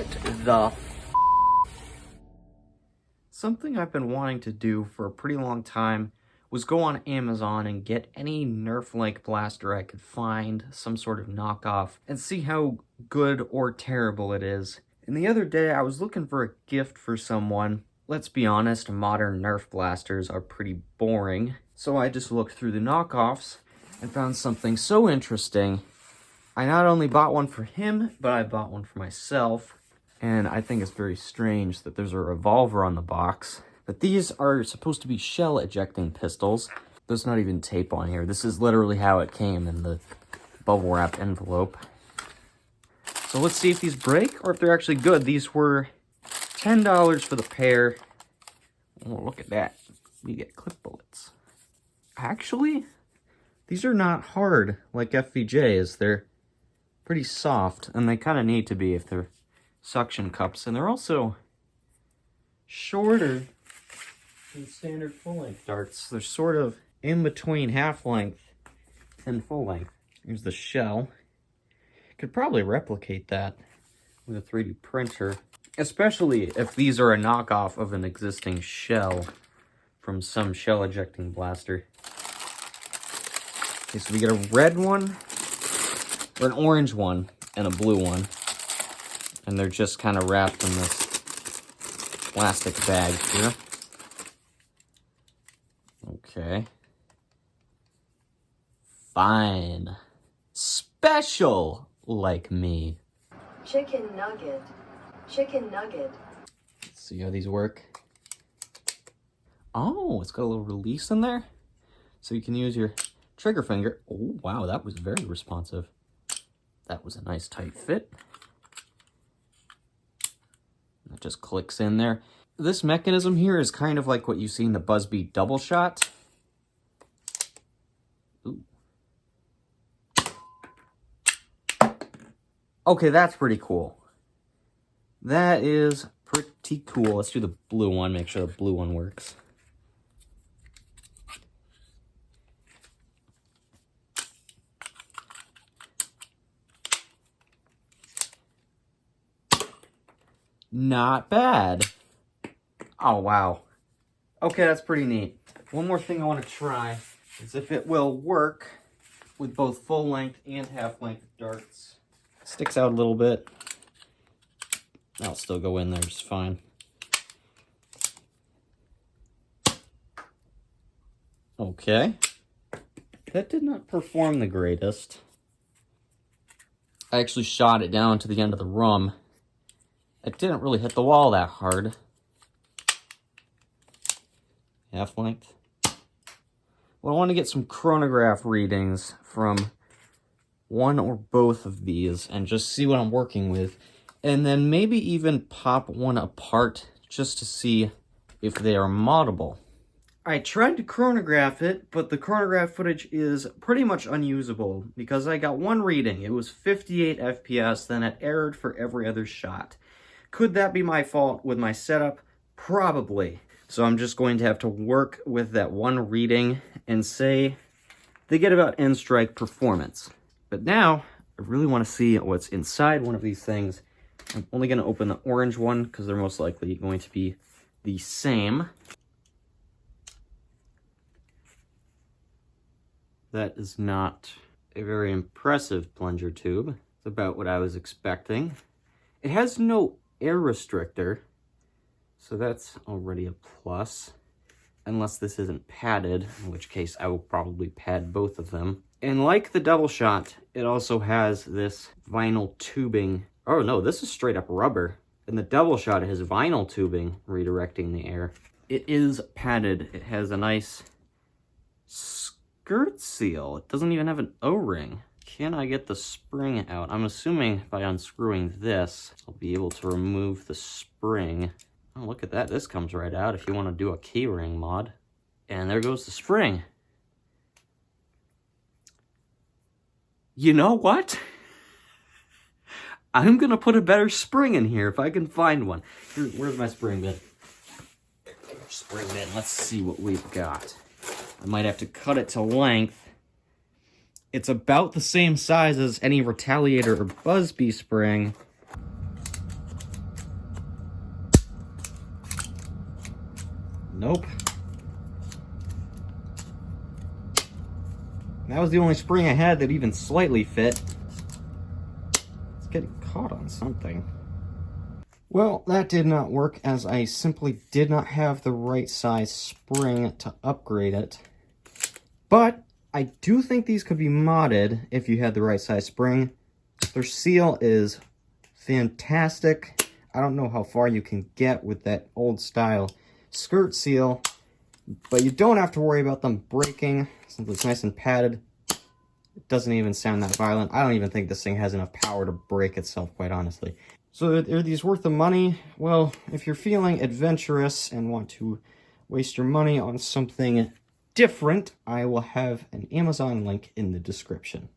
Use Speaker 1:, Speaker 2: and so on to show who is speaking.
Speaker 1: What the Something I've been wanting to do for a pretty long time was go on Amazon and get any Nerf-like blaster I could find, some sort of knockoff, and see how good or terrible it is. And the other day I was looking for a gift for someone. Let's be honest, modern Nerf blasters are pretty boring. So I just looked through the knockoffs and found something so interesting. I not only bought one for him, but I bought one for myself. And I think it's very strange that there's a revolver on the box. But these are supposed to be shell ejecting pistols. There's not even tape on here. This is literally how it came in the bubble wrap envelope. So let's see if these break or if they're actually good. These were $10 for the pair. Oh, look at that. We get clip bullets. Actually, these are not hard like FVJs. They're pretty soft, and they kind of need to be if they're suction cups. And they're also shorter than standard full-length darts. They're sort of in between half-length and full-length. Here's the shell. Could probably replicate that with a 3D printer, especially if these are a knockoff of an existing shell from some shell ejecting blaster. Okay, so we get a red one, or an orange one, and a blue one. And they're just kind of wrapped in this plastic bag here. Okay. Fine. Special like me.
Speaker 2: Chicken nugget. Chicken nugget.
Speaker 1: Let's see how these work. Oh, it's got a little release in there. So you can use your trigger finger. Oh, wow, that was very responsive. That was a nice tight fit. It just clicks in there. This mechanism here is kind of like what you see in the Busby double shot. Ooh. Okay, that's pretty cool. That is pretty cool. Let's do the blue one, make sure the blue one works. Not bad. Oh, wow. Okay, that's pretty neat. One more thing I want to try is if it will work with both full-length and half-length darts. Sticks out a little bit. That'll still go in there just fine. Okay. That did not perform the greatest. I actually shot it down to the end of the rum. It didn't really hit the wall that hard. Half length. Well, I want to get some chronograph readings from one or both of these and just see what I'm working with. And then maybe even pop one apart just to see if they are moddable. I tried to chronograph it, but the chronograph footage is pretty much unusable because I got one reading. It was 58 FPS, then it errored for every other shot. Could that be my fault with my setup? Probably. So I'm just going to have to work with that one reading and say they get about end strike performance. But now, I really want to see what's inside one of these things. I'm only going to open the orange one because they're most likely going to be the same. That is not a very impressive plunger tube. It's about what I was expecting. It has no air restrictor, so that's already a plus, unless this isn't padded, in which case I will probably pad both of them. And like the double shot, it also has this vinyl tubing. Oh no, this is straight up rubber. And the double shot has vinyl tubing redirecting the air. It is padded. It has a nice skirt seal. It doesn't even have an O-ring. Can I get the spring out? I'm assuming by unscrewing this, I'll be able to remove the spring. Oh, look at that. This comes right out if you want to do a keyring mod. And there goes the spring. You know what? I'm going to put a better spring in here if I can find one. Where's my spring bit? Spring bit. Let's see what we've got. I might have to cut it to length. It's about the same size as any Retaliator or Busby spring. Nope. That was the only spring I had that even slightly fit. It's getting caught on something. Well, that did not work, as I simply did not have the right size spring to upgrade it. But I do think these could be modded if you had the right size spring. Their seal is fantastic. I don't know how far you can get with that old style skirt seal, but you don't have to worry about them breaking since it's nice and padded. It doesn't even sound that violent. I don't even think this thing has enough power to break itself, quite honestly. So are these worth the money? Well, if you're feeling adventurous and want to waste your money on something different, I will have an Amazon link in the description.